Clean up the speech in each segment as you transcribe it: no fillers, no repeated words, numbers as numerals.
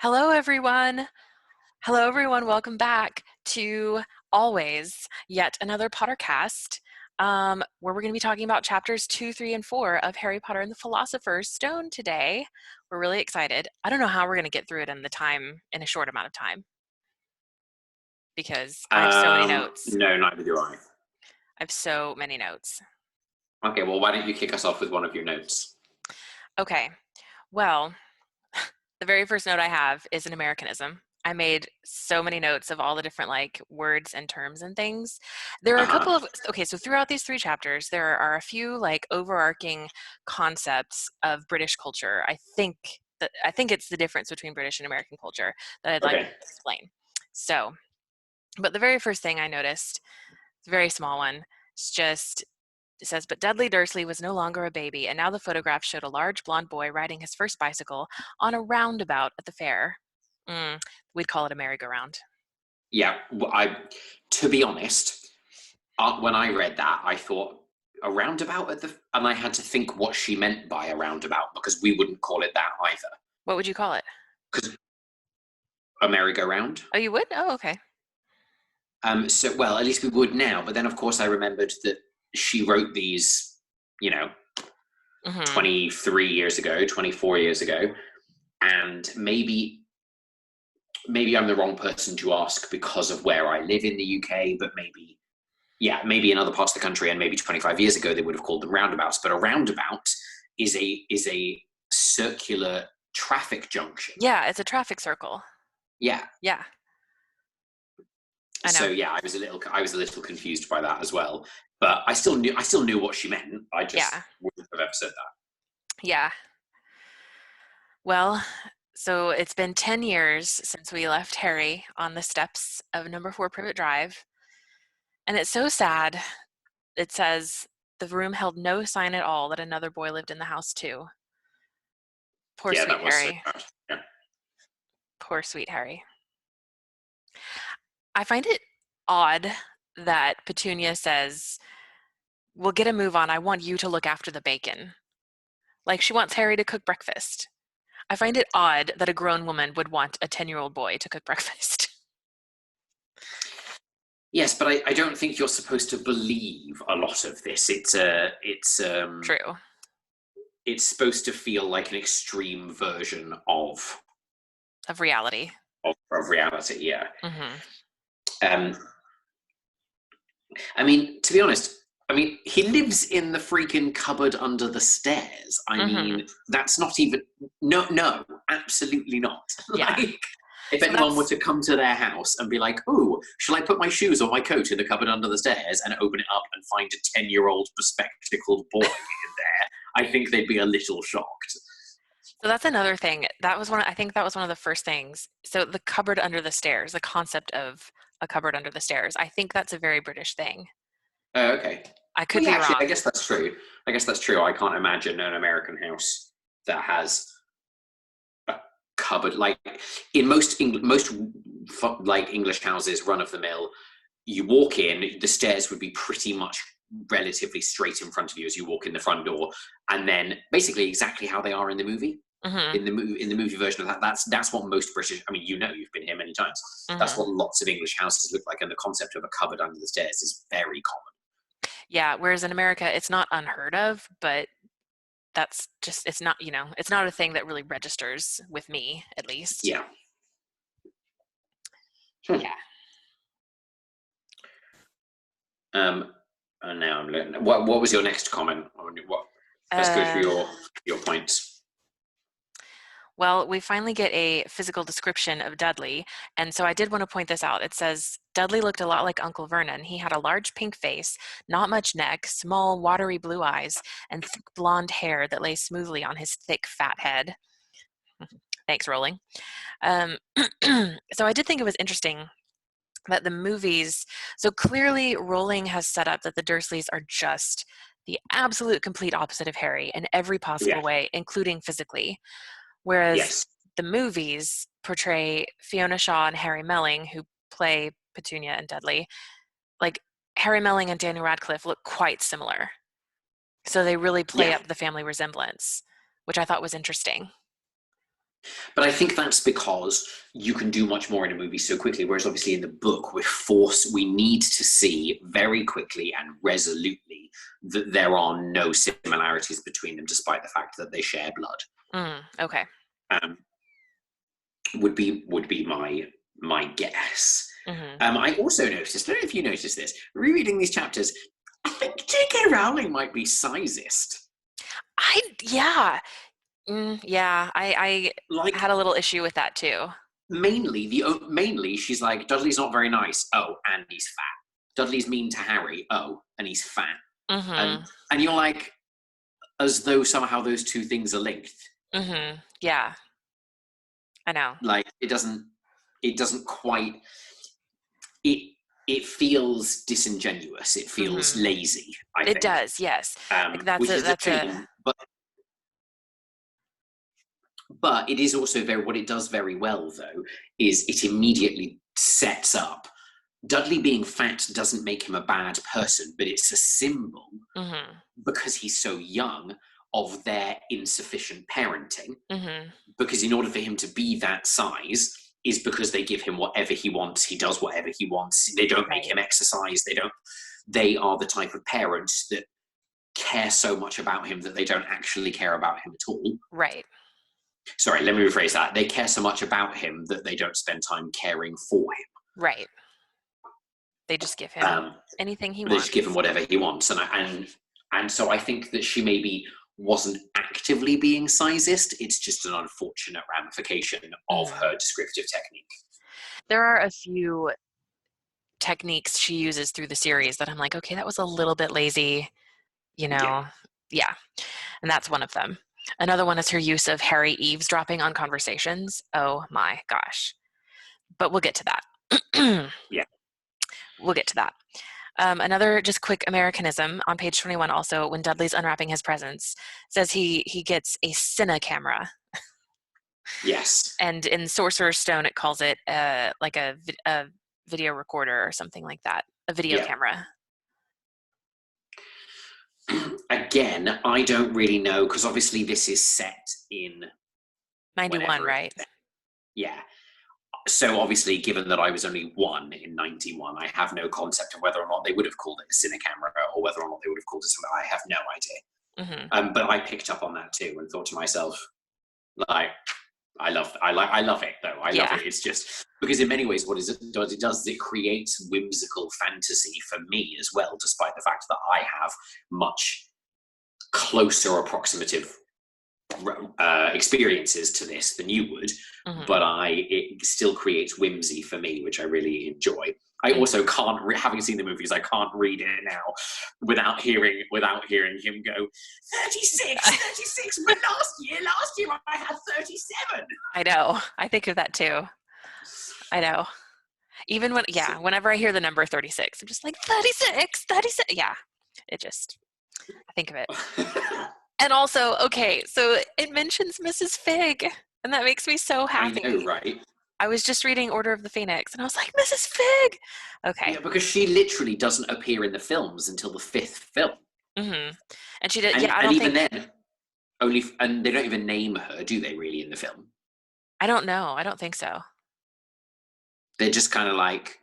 Hello, everyone. Hello, everyone. Welcome back to always yet another Pottercast, where we're going to be talking about chapters 2, 3, and 4 of Harry Potter and the Philosopher's Stone today. We're really excited. I don't know how we're going to get through it in a short amount of time because I have so many notes. No, neither do I. I have so many notes. Okay, well, why don't you kick us off with one of your notes? Okay. Well, the very first note I have is an Americanism. I made so many notes of all the different words and terms and things. There are a couple of, okay, so throughout these 3 chapters, there are a few overarching concepts of British culture. I think it's the difference between British and American culture that I'd like to Okay. explain. So, but the very first thing I noticed, it's a very small one, it's just it says, but Dudley Dursley was no longer a baby, and now the photograph showed a large blonde boy riding his first bicycle on a roundabout at the fair. We'd call it a merry-go-round. Yeah, to be honest, when I read that, I thought a roundabout and I had to think what she meant by a roundabout because we wouldn't call it that either. What would you call it? Because a merry-go-round. Oh, you would? Oh, okay. So, well, at least we would now. But then, of course, I remembered that she wrote these, you know, 23 years ago, 24 years ago, and maybe I'm the wrong person to ask because of where I live in the UK, but maybe in other parts of the country and maybe 25 years ago they would have called them roundabouts. But a roundabout is a circular traffic junction. Yeah, it's a traffic circle. Yeah. Yeah. I know. So yeah, I was a little confused by that as well. But I still knew what she meant. I just wouldn't have ever said that. Yeah. Well, so it's been 10 years since we left Harry on the steps of number 4 Privet Drive. And it's so sad. It says the room held no sign at all that another boy lived in the house too. Poor Yeah, sweet that was so Harry. bad. Yeah. Poor sweet Harry. I find it odd that Petunia says, "We'll get a move on. I want you to look after the bacon." Like she wants Harry to cook breakfast. I find it odd that a grown woman would want a 10-year-old boy to cook breakfast. Yes, but I don't think you're supposed to believe a lot of this. It's True. It's supposed to feel like an extreme version of reality. of reality. Yeah. Mm-hmm. I mean, to be honest, he lives in the freaking cupboard under the stairs. I mean, that's not even no, absolutely not. Yeah. If anyone were to come to their house and be like, "Oh, shall I put my shoes or my coat in the cupboard under the stairs?" and open it up and find a 10-year-old bespectacled boy in there, I think they'd be a little shocked. So that's another thing. I think that was one of the first things. So the cupboard under the stairs, the concept of a cupboard under the stairs, I think that's a very British thing. Okay. I could be actually, wrong. I guess that's true. I can't imagine an American house that has a cupboard. Like in most English houses, run of the mill, you walk in, the stairs would be pretty much relatively straight in front of you as you walk in the front door, and then basically exactly how they are in the movie. In the movie version of that, that's what most British. I mean, you've been here many times. That's what lots of English houses look like, and the concept of a cupboard under the stairs is very common. Yeah, whereas in America, it's not unheard of, but that's just, it's not a thing that really registers with me, at least. Yeah. Yeah. And now I'm looking. What was your next comment? Let's go through your points. Well, we finally get a physical description of Dudley, and so I did want to point this out. It says, Dudley looked a lot like Uncle Vernon. He had a large pink face, not much neck, small, watery blue eyes, and thick blonde hair that lay smoothly on his thick, fat head. Thanks, Rowling. So I did think it was interesting that the movies, so clearly Rowling has set up that the Dursleys are just the absolute complete opposite of Harry in every possible way, including physically. Whereas the movies portray Fiona Shaw and Harry Melling, who play Petunia and Dudley, like Harry Melling and Daniel Radcliffe look quite similar. So they really play up the family resemblance, which I thought was interesting. But I think that's because you can do much more in a movie so quickly, whereas obviously in the book we need to see very quickly and resolutely that there are no similarities between them, despite the fact that they share blood. Okay. Um, would be my guess. Hmm. I also noticed, I don't know if you noticed this, rereading these chapters, I think J.K. Rowling might be sizist. Yeah. Yeah, I Like, had a little issue with that too. mainly she's like, Dudley's not very nice. Oh, and he's fat. Dudley's mean to Harry. Oh, and he's fat. Hmm. And you're like, as though somehow those two things are linked. Yeah, I know. Like it doesn't quite it it feels disingenuous. It feels Hmm. lazy, I It think. does, yes. Like Which is a that's a shame, but it is also very, what it does very well though is it immediately sets up Dudley being fat doesn't make him a bad person, but it's a symbol, hmm because he's so young, of their insufficient parenting. hmm Because in order for him to be that size, is because they give him whatever he wants. He does whatever he wants. They don't make right, him exercise. They don't. They are the type of parents that care so much about him that they don't actually care about him at all. right, Sorry, let me rephrase that. They care so much about him that they don't spend time caring for right. They just give him. him anything he They just give him wants. whatever he wants, and so I think that she maybe wasn't actively being sizist. It's just an unfortunate ramification of Hmm. her descriptive technique. There are a few techniques she uses through the series that I'm like, okay, that was a little bit lazy, you Yeah. know. Yeah, and that's one of them. Another one is her use of Harry eavesdropping on conversations. Oh my gosh. But we'll get to that. Yeah. We'll get to that. Another just quick Americanism on page 21 also, when Dudley's unwrapping his presents, says he gets a cine camera. Yes. And in Sorcerer's Stone, it calls it like a video recorder or something like that, a video Yeah. camera. Again, I don't really know, because obviously this is set in 91, whenever it. right? Yeah. So obviously, given that I was only one in '91, I have no concept of whether or not they would have called it a cine camera, or whether or not they would have called it something. I have no idea. Hmm. But I picked up on that too and thought to myself, like, I love it though. I love Yeah. it. It's just because in many ways, what it does is it creates whimsical fantasy for me as well, despite the fact that I have much closer approximative experiences to this than you would, Hmm. but it still creates whimsy for me, which I really enjoy. I Hmm. also can't, having seen the movies, I can't read it now without hearing him go 36, 36. But last year I had 37. I know. I think of that too. I know. Even when, So, yeah, whenever I hear the number 36, I'm just like, 36, 36. Yeah, it just, I think of it. And also, okay, so it mentions Mrs. Fig, and that makes me so I know, happy. right? I was just reading Order of the Phoenix, and I was like, Mrs. Fig. Okay. Yeah, because she literally doesn't appear in the films until the fifth film, Hmm. And she did, yeah, and I and don't even think, then, only, and they don't even name her, do they? Really, in the film, I don't know. I don't think so. they're just kind of like,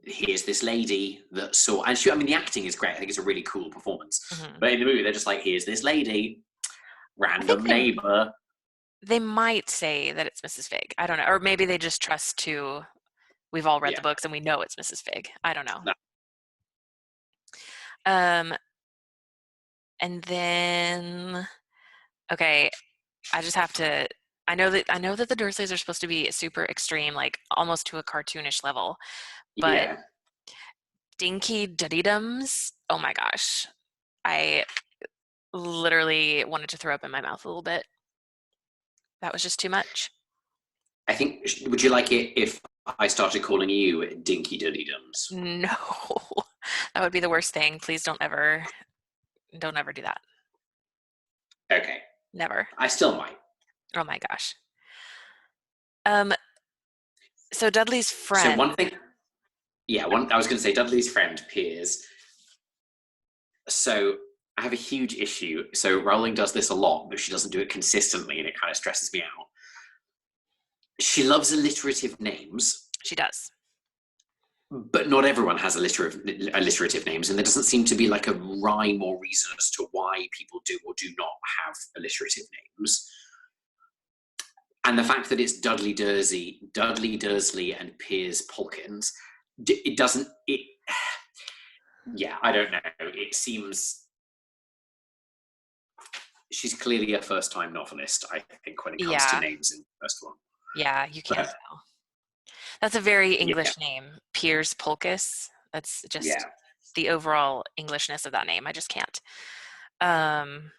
here's this lady that saw, and I mean, the acting is great. I think it's a really cool performance. Hmm. But in the movie, they're just like, here's this lady, I think random neighbor. they might say that it's Mrs. Fig. I don't know. Or maybe they just trust to, we've all read the Yeah. books and we know it's Mrs. Fig. I don't know. No, Um, and then, okay, I just have to, I know that the Dursleys are supposed to be super extreme, like almost to a cartoonish level, but yeah. Dinky Duddydums, oh my gosh. I literally wanted to throw up in my mouth a little bit. That was just too much. I think, would you like it if I started calling you Dinky Diddy Dums? No, that would be the worst thing. Please don't ever do that. Okay. Never. I still might. Oh my gosh. Um, so Dudley's So friend, one thing, yeah, I was going to say Dudley's friend Piers. So I have a huge issue. So Rowling does this a lot, but she doesn't do it consistently, and it kind of stresses me out. She loves alliterative names, She does. but not everyone has alliterative names, and there doesn't seem to be like a rhyme or reason as to why people do or do not have alliterative names. And the fact that it's Dudley Dursley, and Piers Polkins, it doesn't. It, yeah, I don't know. It seems she's clearly a first-time novelist, I think, when it comes to Yeah. names in the first one. Yeah, you can't But tell. That's a very yeah, English name, Piers Polkiss. That's just yeah. the overall Englishness of that name. I just can't. Um,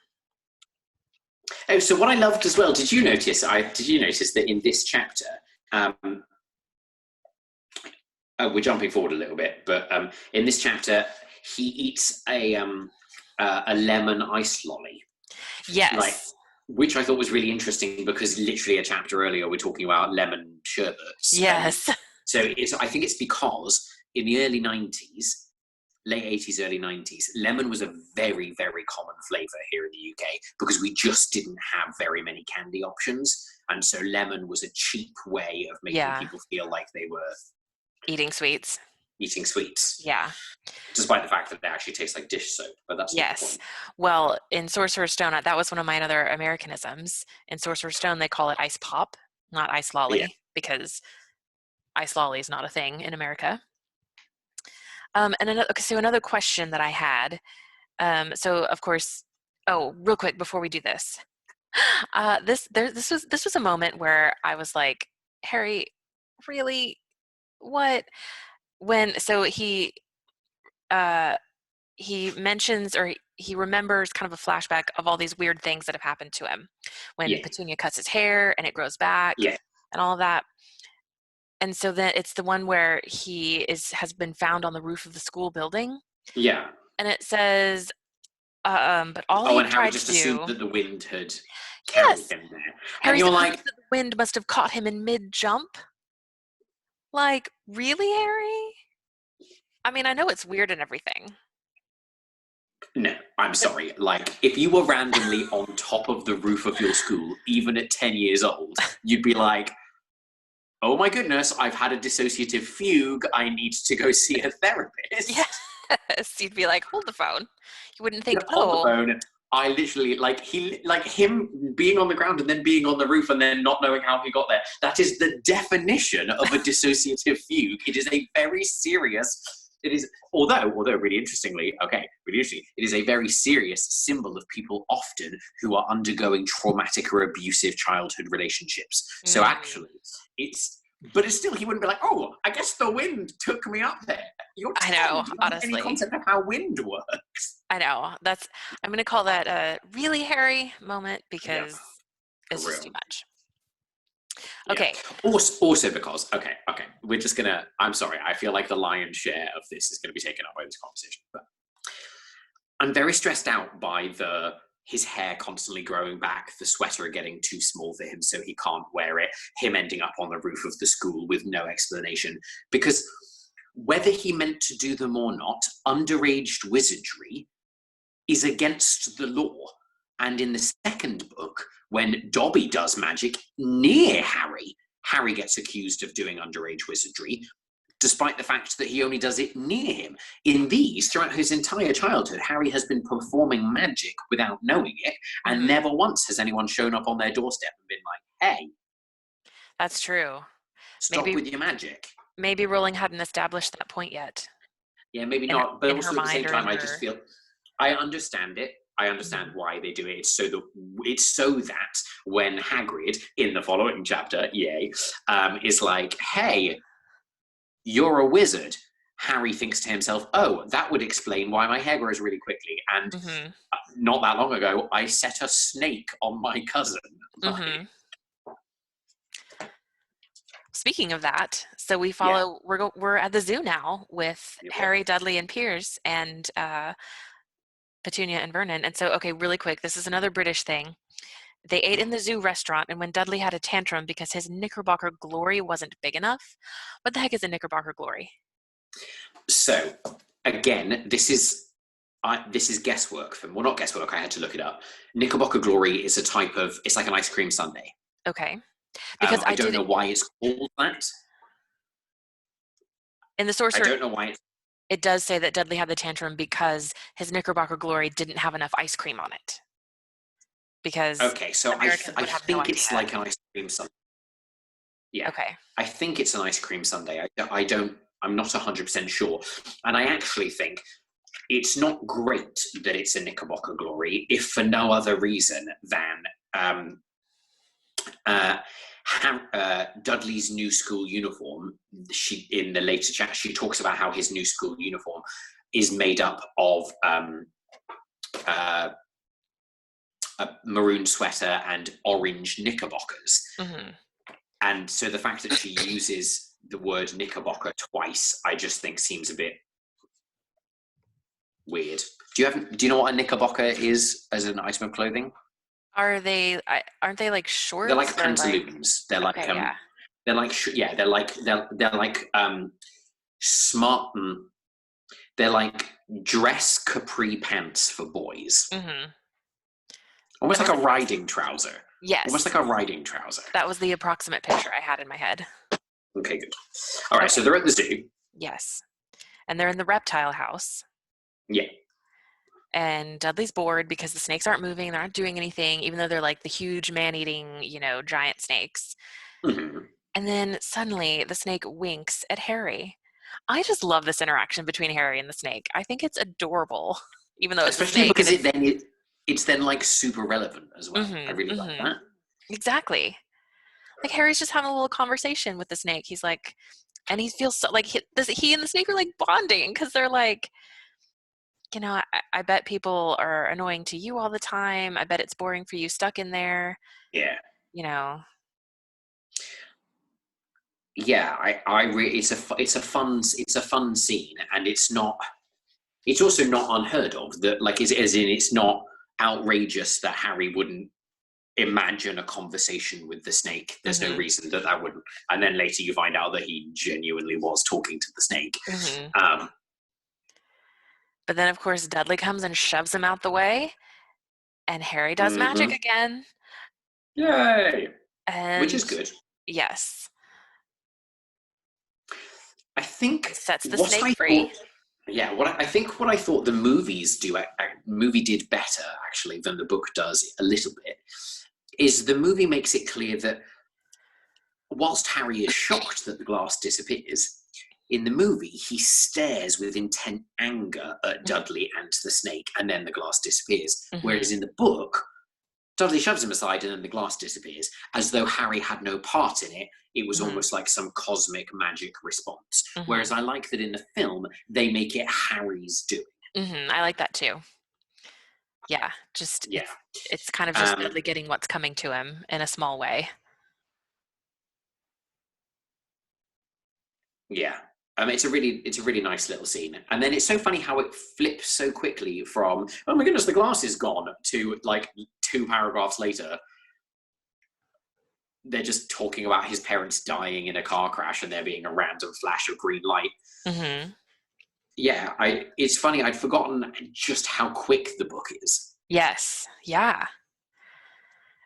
Oh, so what I loved as well. Did you notice that in this chapter, um, we're jumping forward a little bit, but in this chapter, he eats a lemon ice lolly, like, yes. which I thought was really interesting because literally a chapter earlier we're talking about lemon sherbets, and Yes. so I think it's because in the early 90s, late 80s, early 90s, lemon was a very, very common flavour here in the UK because we just didn't have very many candy options. And so lemon was a cheap way of making Yeah. people feel like they were Eating sweets. eating sweets, Yeah. despite the fact that they actually taste like dish soap. But that's not the Yes. point. Well, in Sorcerer's Stone, that was one of my other Americanisms. In Sorcerer's Stone, they call it ice pop, not ice But yeah, lolly, because ice lolly is not a thing in America. And another, okay, so another question that I had. So of course, oh, real quick before we do this, this was a moment where I was like, Harry, really, what? When so uh, he mentions or he remembers kind of a flashback of all these weird things that have happened to him when yeah, Petunia cuts his hair and it grows back yeah, and all of that. And so then it's the one where has been found on the roof of the school building, yeah. and it says, but all Oh, he and Harry tried to just assumed do, that the wind had carried yes, him there, and Harry you're supposes like, that the wind must have caught him in mid-jump. Like, really, Harry? I mean, I know it's weird and everything, no, I'm but sorry. Like, if you were randomly on top of the roof of your school, even at 10 years old, you'd be like, oh my goodness, I've had a dissociative fugue. I need to go see a therapist. yes, you'd be like, hold the phone. You wouldn't Yeah, think, hold the oh, phone. I literally like him being on the ground and then being on the roof and then not knowing how he got there. That is the definition of a dissociative fugue. It is a very serious. It is although really interestingly, really interesting. It is a very serious symbol of people often who are undergoing traumatic or abusive childhood relationships. So mm, actually, but it's still he wouldn't be like, oh, I guess the wind took me up there. You're I 10. know, Do you have any honestly. concept of how wind works? I know. I'm going to call that a really Harry moment Yeah, because for it's just real. too much. Yeah. Okay. Also because we're just gonna. I'm sorry. I feel like the lion's share of this is going to be taken up by this conversation, but I'm very stressed out by his hair constantly growing back, the sweater getting too small for him, so he can't wear it. Him ending up on the roof of the school with no explanation, because whether he meant to do them or not, underage wizardry is against the law. And in the second book, when Dobby does magic near Harry, Harry gets accused of doing underage wizardry, despite the fact that he only does it near him. In these, throughout his entire childhood, Harry has been performing magic without knowing it, and Hmm. never once has anyone shown up on their doorstep and been like, hey, That's true. stop Maybe with your magic. maybe Rowling hadn't established that point yet Yeah, maybe in not. But in her also at the mind same or in time, I just her. feel I understand it. I understand Mhm. why they do it. It's so that when Hagrid in the following chapter, yay, is like, "Hey, you're a wizard." Harry thinks to himself, "Oh, that would explain why my hair grows really quickly." And Mhm. not that long ago, I set a snake on my cousin. Like, Mhm. Speaking of that, so yeah, we're at the zoo now with yeah, we are. Harry, Dudley, and Piers, and Petunia and Vernon. And so, okay, really quick, this is another British thing. They ate in the zoo restaurant, and when Dudley had a tantrum because his Knickerbocker glory wasn't big enough, what the heck is a Knickerbocker glory? So again, this is this is guesswork from, well, not guesswork, I had to look it up. Knickerbocker Glory is a type of, it's like an ice cream sundae. Okay. Because I don't know why it's called that. in the source I don't know why it's, it does say that Dudley had the tantrum because his Knickerbocker Glory didn't have enough ice cream on it. Because okay, so Americans I would have no think it's idea. like an ice cream sundae. Yeah, Okay. I think it's an ice cream sundae. I don't, I'm not 100% sure. And I actually think it's not great that it's a Knickerbocker Glory, if for no other reason than uh, Dudley's new school uniform. She, in the later chat, she talks about how his new school uniform is made up of uh, a maroon sweater and orange knickerbockers. Mm-hmm. And so the fact that she uses the word knickerbocker twice, I just think seems a bit weird. Do you know what a knickerbocker is as an item of clothing? Aren't they like They're shorts like or like? pantaloons. They're like Okay, yeah. yeah, they're like smart. They're like dress capri pants for boys. Mm-hmm. Almost That like was a riding trouser. Almost yes. like a riding trouser. That was the approximate picture I had in my head. Okay, good. All right, so Okay. they're at the zoo. Yes. And they're in the reptile house. Yeah. And Dudley's bored because the snakes aren't moving, they're not doing anything, even though they're like the huge man-eating, giant snakes. Mm-hmm. And then suddenly the snake winks at Harry. I just love this interaction between Harry and the snake. I think it's adorable, even though it's a Especially snake and because it's it's then like super relevant as well. I mm-hmm, really like mm-hmm. that. Exactly. Like Harry's just having a little conversation with the snake. He's like, and he feels so like he and the snake are like bonding because they're like, I bet people are annoying to you all the time. I bet it's boring for you stuck in there. Yeah. You know, Yeah, it's a fun scene, and it's also not unheard of that, like, as in it's not outrageous that Harry wouldn't imagine a conversation with the snake. There's no mm-hmm, reason that wouldn't. And then later you find out that he genuinely was talking to the snake. mm-hmm. Um, But then, of course, Dudley comes and shoves him out the way, and Harry does magic mhm. again. Yay! Which is And good. yes, I think sets the what snake I free. thought, yeah, I think what I thought the movie did better actually than the book does a little bit, is the movie makes it clear that whilst Harry is shocked that the glass disappears, in the movie he stares with intent anger at Dudley and the snake, and then the glass disappears. Mm-hmm, Whereas in the book, Dudley shoves him aside and then the glass disappears, as though Harry had no part in it. It was mm-hmm, almost like some cosmic magic response. mm-hmm, Whereas I like that in the film, they make it Harry's doing. mm-hmm. I like that too. Yeah, just Yeah. it's kind of just Um, Dudley getting what's coming to him in a small way. yeah. It's a really nice little scene. And then it's so funny how it flips so quickly from, oh my goodness, the glass is gone, to like 2 paragraphs later, they're just talking about his parents dying in a car crash and there being a random flash of green light. Mm-hmm. Yeah, it's funny, I'd forgotten just how quick the book is. Yes, yeah.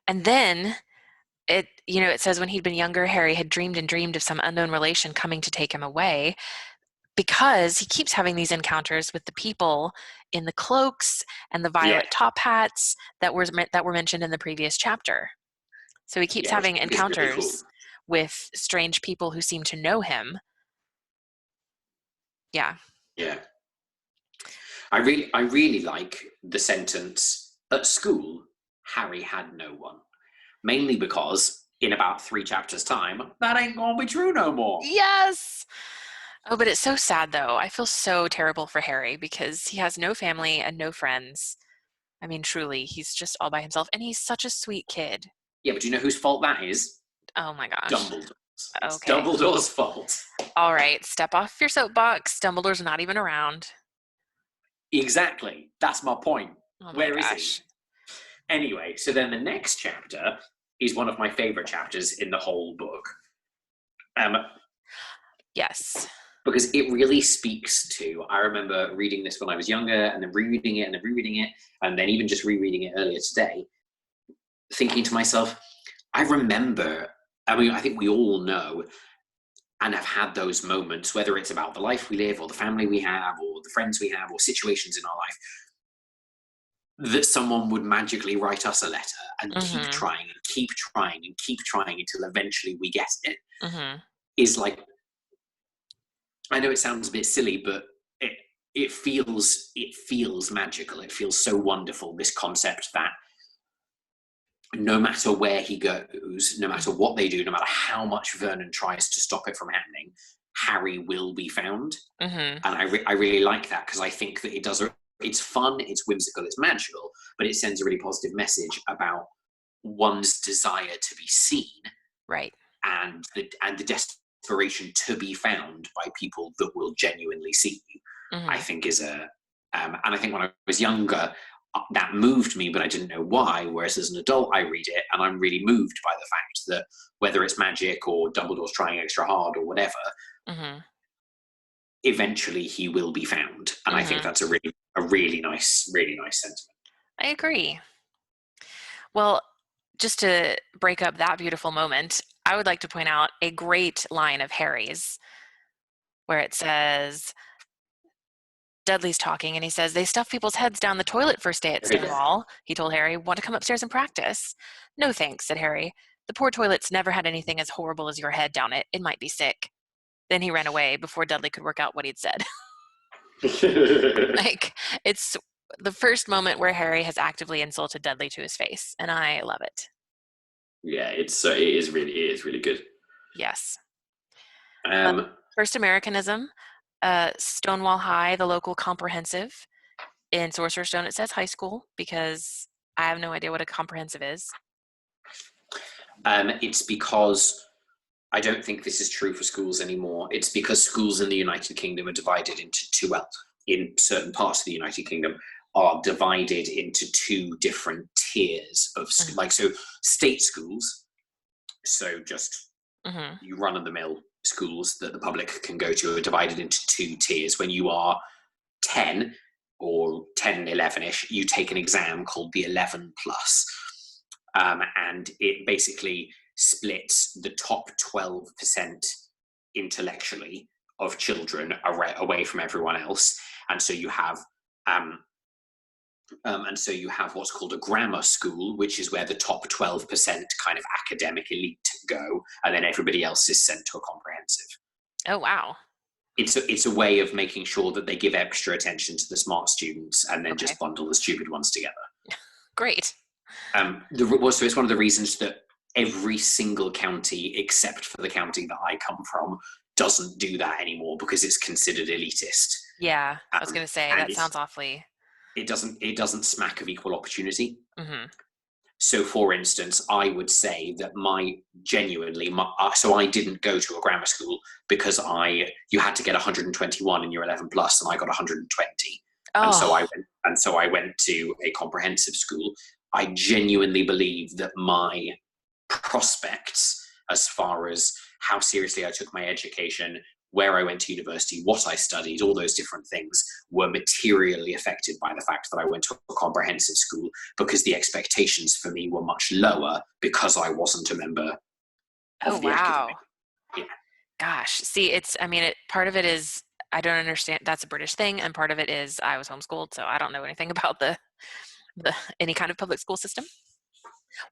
And then it says when he'd been younger, Harry had dreamed and dreamed of some unknown relation coming to take him away because he keeps having these encounters with the people in the cloaks and the Yeah, violet top hats that were mentioned in the previous chapter. So he keeps yeah, which having is really cool. encounters with strange people who seem to know him. Yeah. Yeah. I really like the sentence, at school, Harry had no one. Mainly because in about 3 chapters' time, that ain't gonna be true no more. Yes. Oh, but it's so sad though. I feel so terrible for Harry because he has no family and no friends. I mean, truly, he's just all by himself and he's such a sweet kid. Yeah, but do you know whose fault that is? Oh my gosh. Dumbledore's. It's Okay. Dumbledore's fault. All right, step off your soapbox. Dumbledore's not even around. Exactly. That's my point. Oh my Where is he? gosh. Anyway, so then the next chapter is one of my favorite chapters in the whole book. Um, Yes. because it really speaks to, I remember reading this when I was younger and then rereading it and then rereading it and then even just rereading it earlier today, thinking to myself, I remember, I mean, I think we all know and have had those moments, whether it's about the life we live or the family we have or the friends we have or situations in our life, that someone would magically write us a letter and keep Mm-hmm. trying and keep trying and keep trying until eventually we get it, Mm-hmm. is like, I know it sounds a bit silly, but it feels magical. It feels so wonderful, this concept that no matter where he goes, no matter what they do, no matter how much Vernon tries to stop it from happening, Harry will be found. Mm-hmm. And I really like that, because I think that it's fun, it's whimsical, it's magical, but it sends a really positive message about one's desire to be seen, Right. and the desperation to be found by people that will genuinely see you. I Mm-hmm. think is a and I think when I was younger, that moved me, but I didn't know why. Whereas as an adult, I read it and I'm really moved by the fact that whether it's magic or Dumbledore's trying extra hard or whatever, Mm-hmm. eventually he will be found. And I think Mm-hmm. that's a really nice sentiment. I agree. Well, just to break up that beautiful moment, I would like to point out a great line of Harry's where it says, Dudley's talking and he says, they stuff people's heads down the toilet first day at Okay. Stonewall. He told Harry, want to come upstairs and practice? No thanks, said Harry. The poor toilet's never had anything as horrible as your head down it. It might be sick. Then he ran away before Dudley could work out what he'd said. Like, it's the first moment where Harry has actively insulted Dudley to his face, and I love it. Yeah, it is really good. Yes. Uh, Um, First Americanism, Stonewall High, the local comprehensive. In Sorcerer's Stone, it says high school because I have no idea what a comprehensive is. it's because I don't think this is true for schools anymore. It's because schools in the United Kingdom are divided into two, well, in certain parts of the United Kingdom, are divided into two different tiers of, Mm-hmm. like, so state schools, so just Mm-hmm. you run of the mill schools that the public can go to, are divided into two tiers. When you are 10 or 10, 11-ish, you take an exam called the 11 plus. And it basically splits the top 12% intellectually of children away from everyone else. And so you have what's called a grammar school, which is where the top 12% kind of academic elite go, and then everybody else is sent to a comprehensive. Oh, wow. It's a way of making sure that they give extra attention to the smart students and then Okay. just bundle the stupid ones together. Great. So it's one of the reasons that every single county, except for the county that I come from, doesn't do that anymore because it's considered elitist. Yeah, I was gonna say And that sounds awfully. it doesn't smack of equal opportunity. Mm-hmm. So, for instance, I would say that so I didn't go to a grammar school because you had to get 121 in your 11 plus, and I got 120, and so Oh, I went to a comprehensive school. I genuinely believe that my prospects, as far as how seriously I took my education, where I went to university, what I studied, all those different things were materially affected by the fact that I went to a comprehensive school, because the expectations for me were much lower because I wasn't a member oh, of the academic. wow. Yeah, Gosh. See, part of it is I don't understand. That's a British thing, and part of it is I was homeschooled, so I don't know anything about the any kind of public school system.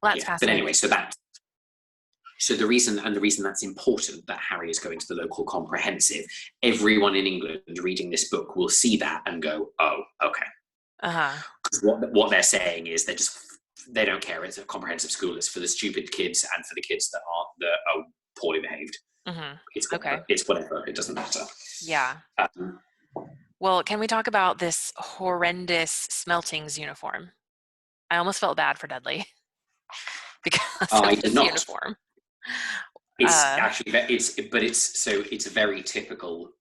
Well, that's yeah. But fascinating. anyway, the reason that's important that Harry is going to the local comprehensive, everyone in England reading this book will see that and go, oh, okay. Uh-huh. Because what they're saying is they don't care. It's a comprehensive school. It's for the stupid kids and for the kids that are poorly behaved. Mm-hmm. It's Okay. whatever. It's whatever. It doesn't matter. Yeah. Um, Well, can we talk about this horrendous Smeltings uniform? I almost felt bad for Dudley because of I did this not. uniform. It's Uh, actually it's a very typical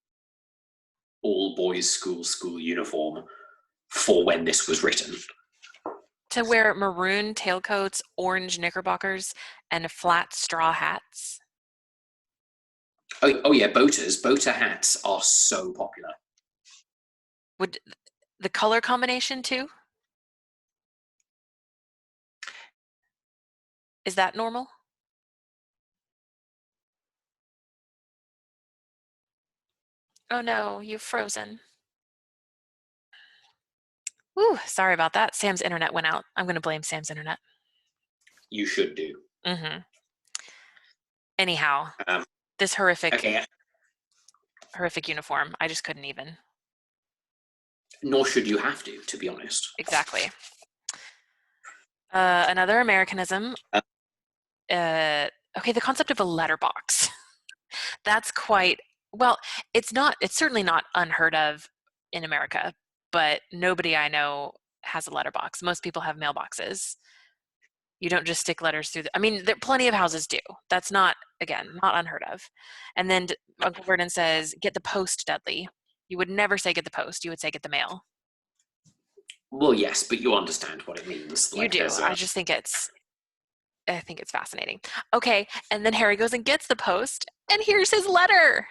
all boys school uniform for when this was written. to wear maroon tailcoats, orange knickerbockers, and flat straw hats. Oh yeah, boaters. Boater hats are so popular. Would the color combination too? Is that normal? Oh no, you've frozen. Ooh, sorry about that. Sam's internet went out. I'm going to blame Sam's internet. You should do. Mm-hmm. Anyhow, Um, this horrific, okay, horrific uniform. I just couldn't even. nor should you have to be honest. Exactly. Another Americanism. Uh, Okay, the concept of a letterbox. That's quite, well, it's certainly not unheard of in America, but nobody I know has a letterbox. Most people have mailboxes. You don't just stick letters through I mean, there plenty of houses do. That's not, again, not unheard of. And then Uncle Vernon says, get the post, Dudley. You would never say get the post. You would say get the mail. well, yes, but you understand what it means. You Like, do. there's a I think it's fascinating. Okay, and then Harry goes and gets the post, and here's his letter.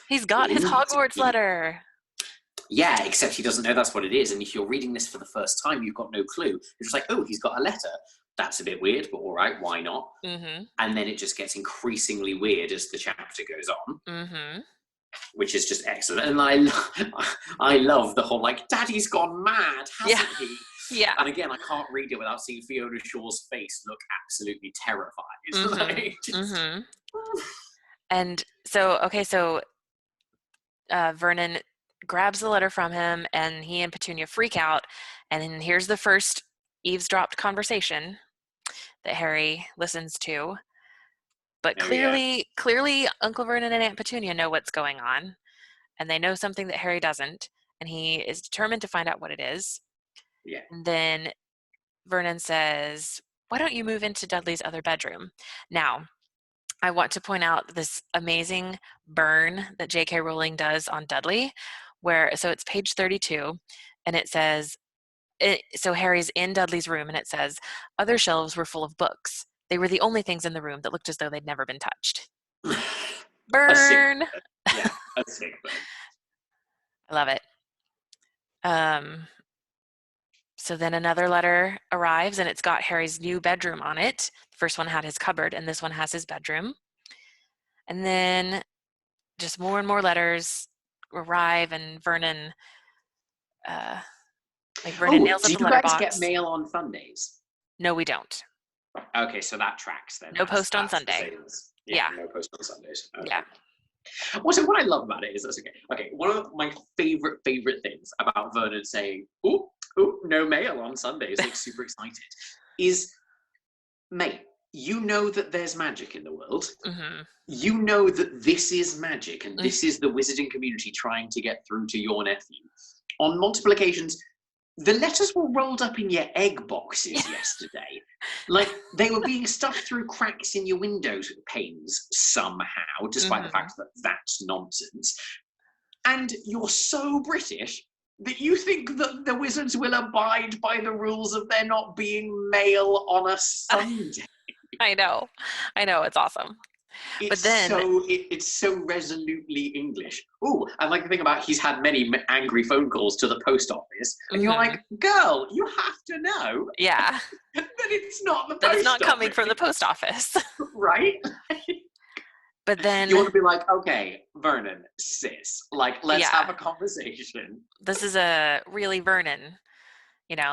He's got his Hogwarts indeed. letter. Yeah, except he doesn't know that's what it is. And if you're reading this for the first time, you've got no clue. You're just like, oh, he's got a letter. That's a bit weird, but all right, why not? Mm-hmm. And then it just gets increasingly weird as the chapter goes on, Mm-hmm. which is just excellent. And I love the whole like, Daddy's gone mad, Yeah. hasn't he? Yeah. And again, I can't read it without seeing Fiona Shaw's face look absolutely terrified. Mm-hmm. Like, just, Mm-hmm. And so, okay, so Vernon grabs the letter from him, and he and Petunia freak out. And then here's the first eavesdropped conversation that Harry listens to. But oh yeah, clearly, Uncle Vernon and Aunt Petunia know what's going on, and they know something that Harry doesn't, and he is determined to find out what it is. yeah. And then Vernon says, "Why don't you move into Dudley's other bedroom?" Now, I want to point out this amazing burn that J.K. Rowling does on Dudley, so it's page 32, and it says, so Harry's in Dudley's room, and it says, other shelves were full of books. They were the only things in the room that looked as though they'd never been touched. A sick Burn! burn. Yeah, a sick burn. I love it. So then another letter arrives, and it's got Harry's new bedroom on it. The first one had his cupboard, and this one has his bedroom. And then just more and more letters arrive, and Vernon Oh, nails up do the you guys get letterbox. mail on Sundays? No, we don't. Okay, so that tracks then. No post on That's the Sunday. same as Yeah. no post on Sundays. Okay. Yeah. Also, what I love about it is that's okay. Okay, one of my favorite things about Vernon saying, "Ooh, no mail on Sundays," like super excited, is, mate, you know that there's magic in the world. Mm-hmm. You know that this is magic, and Mm-hmm. this is the wizarding community trying to get through to your nephew. On multiple occasions, the letters were rolled up in your egg boxes yesterday. Like, they were being stuffed through cracks in your window panes somehow, despite the Mm-hmm. fact that that's nonsense. And you're so British that you think that the wizards will abide by the rules of there not being mail on a Sunday. I know, it's awesome. But then, It's so resolutely English. Oh, and like the thing about he's had many angry phone calls to the post office, and you're mm-hmm. like, girl, you have to know Yeah, that it's not the that post it's not coming office, from the post office. right? But then, You want to be like, okay, Vernon, sis, like, let's yeah, have a conversation. this is a really Vernon.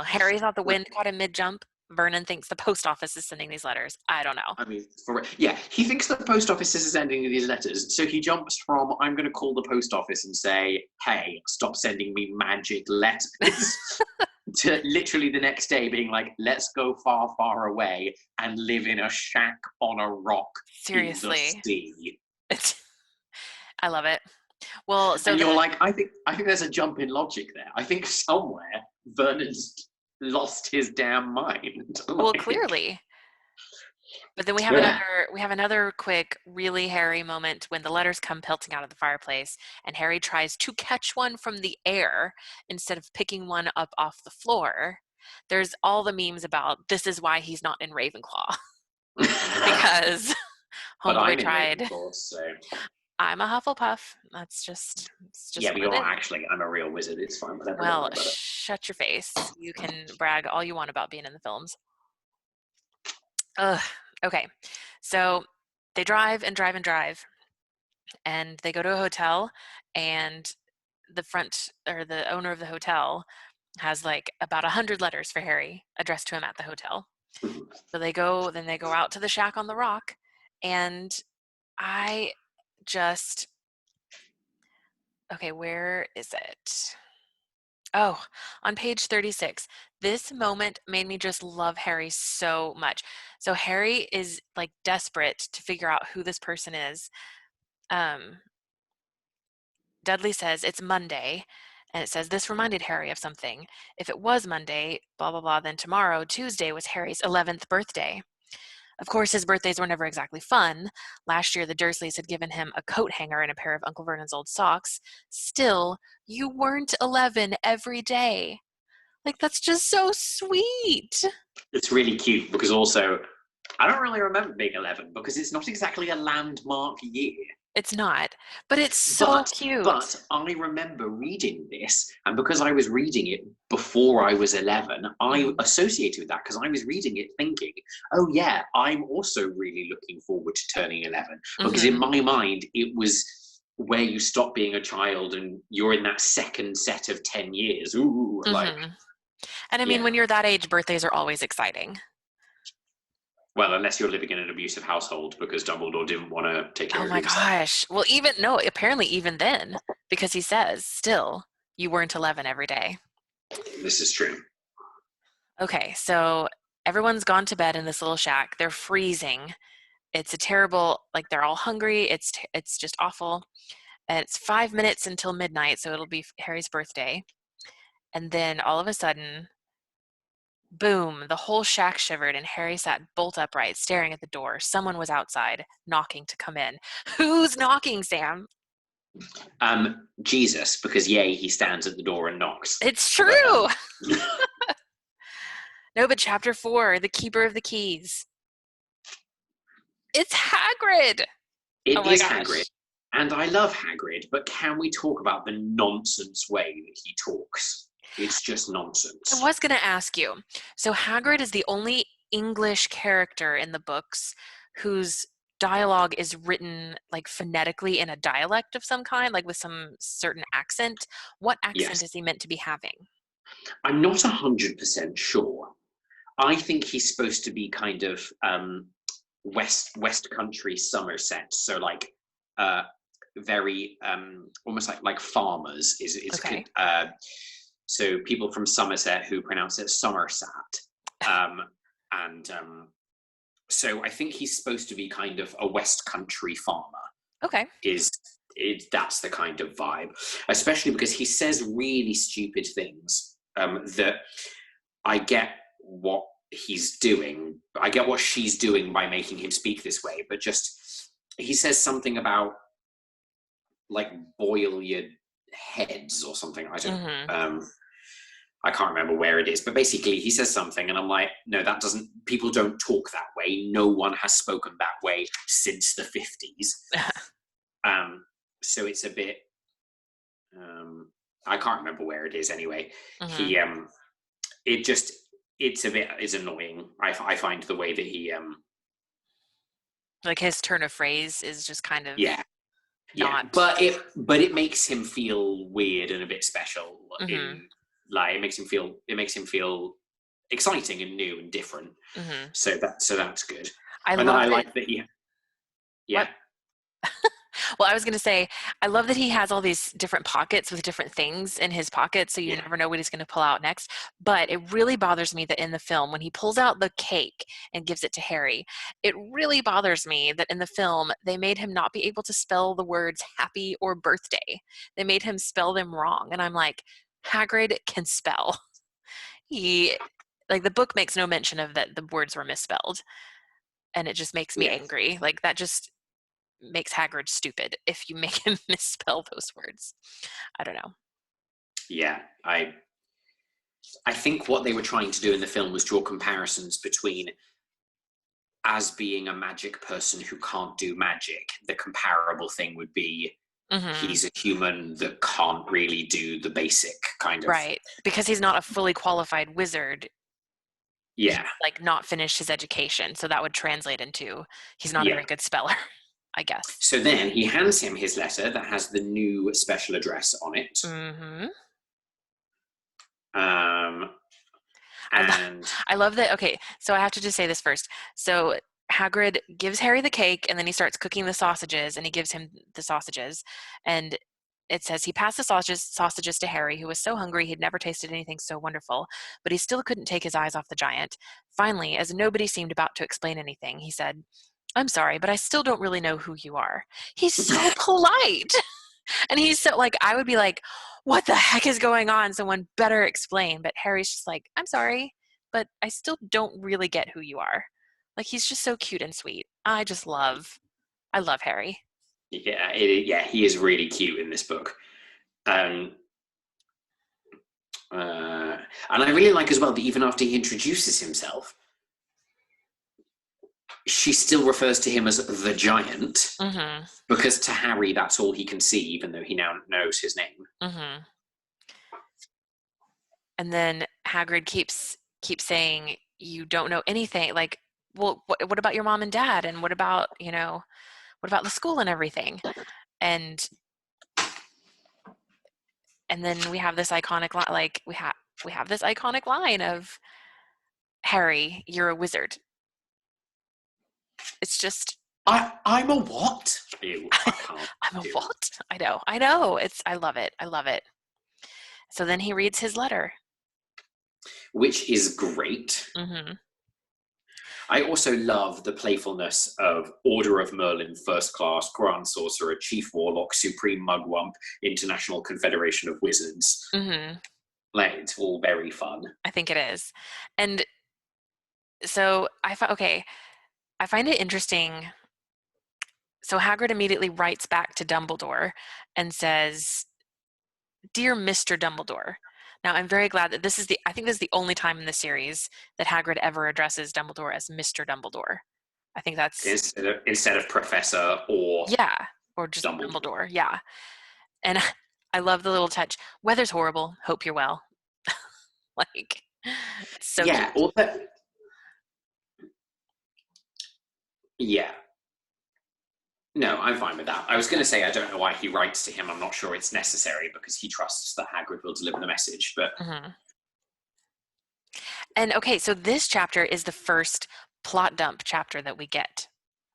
Harry thought the wind caught him mid-jump. Vernon thinks the post office is sending these letters. I don't know. I mean, yeah, he thinks the post office is sending these letters, so he jumps from I'm going to call the post office and say, "Hey, stop sending me magic letters," to literally the next day being like, "Let's go far, far away and live in a shack on a rock Seriously. in the sea." I love it. Well, so and you're like, I think there's a jump in logic there. I think somewhere Vernon's lost his damn mind. well, clearly. But then we have another quick, really Harry moment when the letters come pelting out of the fireplace, and Harry tries to catch one from the air instead of picking one up off the floor. There's all the memes about this is why he's not in Ravenclaw. Because but Homeboy I'm in tried. Ravenclaw, so I'm a Hufflepuff. It's yeah, just but what you're it not is. actually. I'm a real wizard. It's fine. Whatever. Don't Well, worry about it. shut your face. You can brag all you want about being in the films. Ugh. Okay. So they drive and drive and drive, and they go to a hotel, and the front or the owner of the hotel has like about 100 letters for Harry addressed to him at the hotel. So then they go out to the shack on the rock, and I just, okay, where is it? Oh, on page 36. This moment made me just love Harry so much. So Harry is like desperate to figure out who this person is. Um, Dudley says it's Monday, and it says this reminded Harry of something. If it was Monday, blah, blah, blah, then tomorrow, Tuesday, was Harry's 11th birthday. Of course, his birthdays were never exactly fun. Last year, the Dursleys had given him a coat hanger and a pair of Uncle Vernon's old socks. Still, you weren't 11 every day. Like, that's just so sweet. It's really cute because also I don't really remember being 11 because it's not exactly a landmark year. It's not, but it's so But cute. but I remember reading this, and because I was reading it before I was 11, I Mhm. associated with that because I was reading it thinking, oh yeah, I'm also really looking forward to turning 11 because in Mhm. my mind it was where you stop being a child and you're in that second set of 10 years. Ooh, like Mhm. And I mean, yeah. when you're that age, birthdays are always exciting. Well, unless you're living in an abusive household because Dumbledore didn't want to take care Oh of my you himself. gosh. Well, even no, apparently even then, because he says, still, you weren't 11 every day. This is true. Okay, so everyone's gone to bed in this little shack. They're freezing. It's a terrible, like they're all hungry. It's just awful. And it's 5 minutes until midnight, so it'll be Harry's birthday. And then all of a sudden, boom, the whole shack shivered, and Harry sat bolt upright, staring at the door. Someone was outside, knocking to come in. Who's knocking, Sam? Jesus, because yay, he stands at the door and knocks. It's But true. No, but chapter 4, the keeper of the keys. It's Hagrid. Oh it my is Hagrid, gosh. and I love Hagrid. But can we talk about the nonsense way that he talks? It's just I nonsense. was going to ask you. So Hagrid is the only English character in the books whose dialogue is written like phonetically in a dialect of some kind, like with some certain accent. What accent Yes, is he meant to be having? I'm not 100% sure. I think he's supposed to be kind of West Country Somerset, so like uh, very almost like farmers is Okay. so people from Somerset who pronounce it Somerset, um, and so I think he's supposed to be kind of a West Country farmer. Okay. Is that's the kind of vibe, especially because he says really stupid things that I get what he's doing. I get what she's doing by making him speak this way, but just he says something about like boil your heads or something. Mhm. I can't remember where it is, but basically he says something, and I'm like, no, that doesn't. People don't talk that way. No one has spoken that way since the 50s. Um, so it's a bit. I can't remember where it is anyway. Mhm. He it just it's a bit is annoying. I find the way that he Like his turn of phrase is just kind of yeah not. but it makes him feel weird and a bit special Mhm. in like it makes him feel exciting and new and different. Mhm. So that's good. I And then I love that. like that he yeah What? Well, I was going to say, I love that he has all these different pockets with different things in his pocket, so you yeah never know what he's going to pull out next. But it really bothers me that in the film, when he pulls out the cake and gives it to Harry, it really bothers me that in the film, they made him not be able to spell the words happy or birthday. They made him spell them wrong. And I'm like, Hagrid can spell. He, like, the book makes no mention of that the words were misspelled. And it just makes me yeah angry. Like, that just makes Hagrid stupid if you make him misspell those words. I don't know. yeah I think what they were trying to do in the film was draw comparisons between as being a magic person who can't do magic, the comparable thing would be Mm-hmm. he's a human that can't really do the basic kind of. Right. Because he's not a fully qualified wizard. He Yeah, like not finished his education, so that would translate into he's not a yeah. very good speller, I guess. So then he hands him his letter that has the new special address on it. Mm-hmm. Um, I, lo- and I love that. Okay, so I have to just say this first. So Hagrid gives Harry the cake, and then he starts cooking the sausages, and he gives him the sausages, and it says he passed the sausages to Harry, who was so hungry he'd never tasted anything so wonderful, but he still couldn't take his eyes off the giant. Finally, as nobody seemed about to explain anything, he said, "I'm sorry, but I still don't really know who you are." He's so polite. And he's so like, I would be like, what the heck is going on? Someone better explain. But Harry's just like, I'm sorry, but I still don't really get who you are. Like, he's just so cute and sweet. I love Harry. yeah, he is really cute in this book. Um, and I really like as well that even after he introduces himself, she still refers to him as the giant Mm-hmm. because to Harry that's all he can see, even though he now knows his name. Mm-hmm. And then Hagrid keeps saying, you don't know anything. Like, well, what about your mom and dad? And what about, what about the school and everything? And and then we have this iconic line, like we have this iconic line of Harry, you're a wizard. It's just I'm a what? Ew, I can't I'm a do. what? I know. I love it. I love it. So then he reads his letter. Which is great. Mm-hmm. I also love the playfulness of Order of Merlin, First Class, Grand Sorcerer, Chief Warlock, Supreme Mugwump, International Confederation of Wizards. Mm-hmm. Like, it's all very fun. I think it is. And so I find it interesting. So Hagrid immediately writes back to Dumbledore and says, "Dear Mr. Dumbledore." Now, I'm very glad that I think this is the only time in the series that Hagrid ever addresses Dumbledore as Mr. Dumbledore. I think that's, Instead of Professor or yeah, or just Dumbledore. Dumbledore, yeah. And I love the little touch. Weather's horrible. Hope you're well. Like, it's so Yeah, cute. yeah. No, I'm fine with that. I was going to say I don't know why he writes to him. I'm not sure it's necessary because he trusts that Hagrid will deliver the message. But Hmm. And okay, so this chapter is the first plot dump chapter that we get.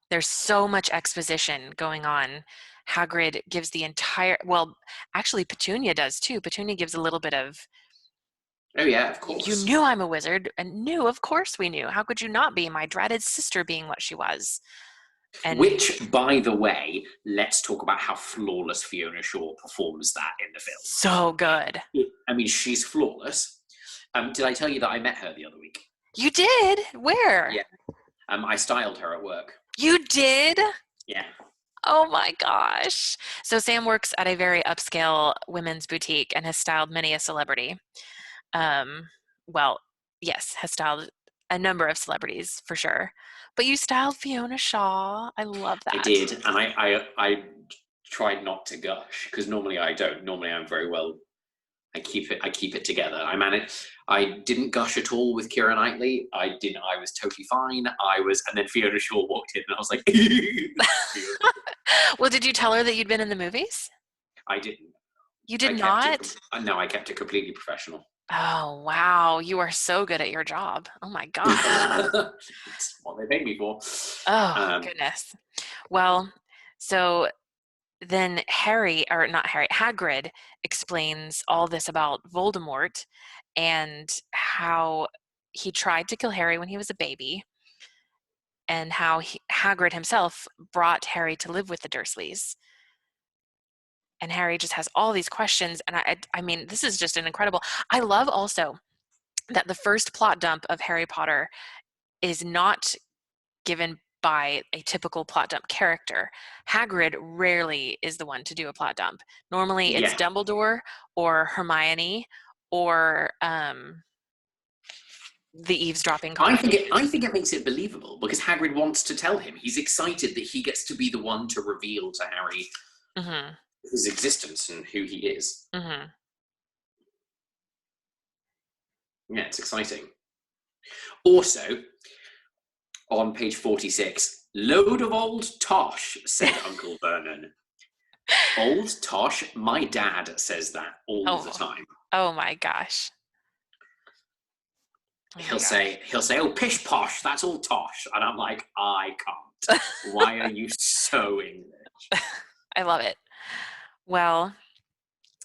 There's so much exposition going on. Hagrid gives well, actually Petunia does too. Petunia gives a little bit of, oh yeah, of you course. knew I'm a wizard, and knew, of course we knew. How could you not be? My dreaded sister being what she was. And Which, by the way, let's talk about how flawless Fiona Shaw performs that in the film. so good. I mean, she's flawless. Did I tell you that I met her the other week? You did? Where? Yeah. I styled her at work. You did? Yeah. Oh my gosh. So Sam works at a very upscale women's boutique and has styled many a celebrity. Um, well, yes, has styled a number of celebrities for sure. But you styled Fiona Shaw. I love I that. did, and I tried not to gush because normally I don't. Normally I'm very well. I keep it together. I didn't gush at all with Keira Knightley. I didn't. I was totally fine. And then Fiona Shaw walked in, and I was like, Well, did you tell her that you'd been in the movies? I didn't. You I did kept it. not? No, I kept it completely professional. Oh, wow. You are so good at your job. Oh my gosh. It's what they paid me for. Oh, Um, goodness. Well, so then Hagrid explains all this about Voldemort and how he tried to kill Harry when he was a baby, and how Hagrid himself brought Harry to live with the Dursleys. And Harry just has all these questions, and I mean, this is just an incredible. I love also that the first plot dump of Harry Potter is not given by a typical plot dump character. Hagrid rarely is the one to do a plot dump. Normally it's yeah, Dumbledore or Hermione or the eavesdropping I think conversation. it makes it believable because Hagrid wants to tell him. He's excited that he gets to be the one to reveal to Harry Mm-hmm. his existence and who he is. Mm-hmm. Yeah, it's exciting. Also, on page 46, load of old tosh, said Uncle Vernon. Old tosh? My dad says that all the Oh, time. oh my gosh. Oh my gosh. He'll say, oh, pish posh, that's all tosh. And I'm like, I can't. Why are you so English? I love it. Well,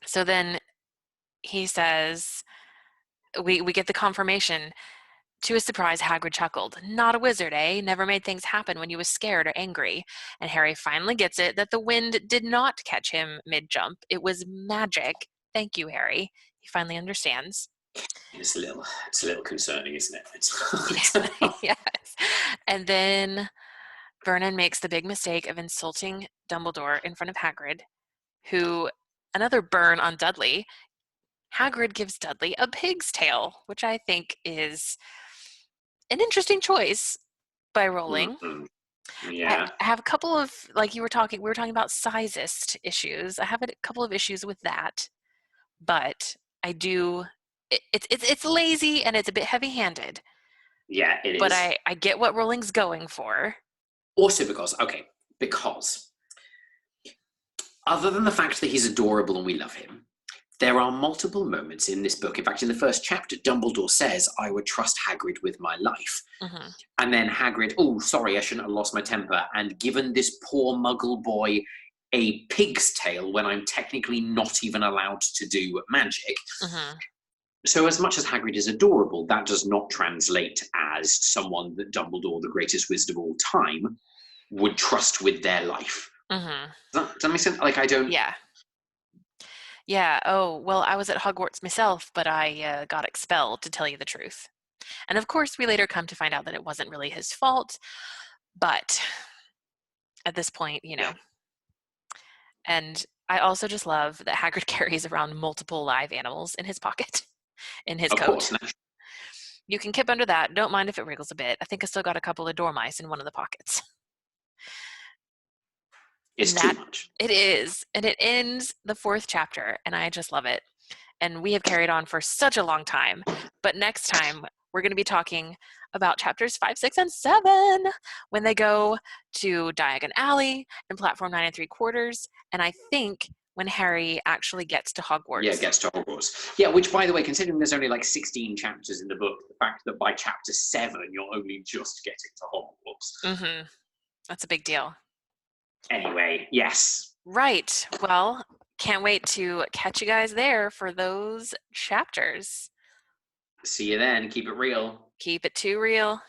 so then he says, we get the confirmation. To his surprise, Hagrid chuckled. Not a wizard, eh? Never made things happen when you was scared or angry. And Harry finally gets it that the wind did not catch him mid-jump. It was magic. Thank you, Harry. He finally understands. It's a little concerning, isn't it? Yeah, yes. And then Vernon makes the big mistake of insulting Dumbledore in front of Hagrid, who, another burn on Dudley. Hagrid gives Dudley a pig's tail, which I think is an interesting choice by Rowling. Mm-hmm. I Yeah. have a couple of, like we were talking about sizist issues. I have a couple of issues with that, but I do. It's lazy and it's a bit heavy-handed, Yeah, it but is. I get what Rowling's going for. Also because other than the fact that he's adorable and we love him, there are multiple moments in this book. In fact, in the first chapter, Dumbledore says, I would trust Hagrid with my life. Mm-hmm. And then Hagrid, oh, sorry, I shouldn't have lost my temper, and given this poor muggle boy a pig's tail when I'm technically not even allowed to do magic. Mm-hmm. So, as much as Hagrid is adorable, that does not translate as someone that Dumbledore, the greatest wizard of all time, would trust with their life. Mm-hmm. Does that make sense? Like, I don't. Yeah. Yeah. Oh, well, I was at Hogwarts myself, but I got expelled, to tell you the truth. And of course, we later come to find out that it wasn't really his fault, but at this point, Yeah, And I also just love that Hagrid carries around multiple live animals in his pocket, in his of coat. course. You can kip under that. Don't mind if it wriggles a bit. I think I still got a couple of dormice in one of the pockets. It's And too that much. it is. And it ends the fourth chapter, and I just love it. And we have carried on for such a long time. But next time, we're going to be talking about chapters 5, 6, and 7 when they go to Diagon Alley and Platform 9 3/4. And I think when Harry actually gets to Yeah, Hogwarts. it gets to Hogwarts. Yeah, which, by the way, considering there's only like 16 chapters in the book, the fact that by chapter 7 you're only just getting to Hogwarts. Mm-hmm. That's a big deal. Anyway, yes. Right. Well, can't wait to catch you guys there for those chapters. See you then. Keep it real. Keep it too real.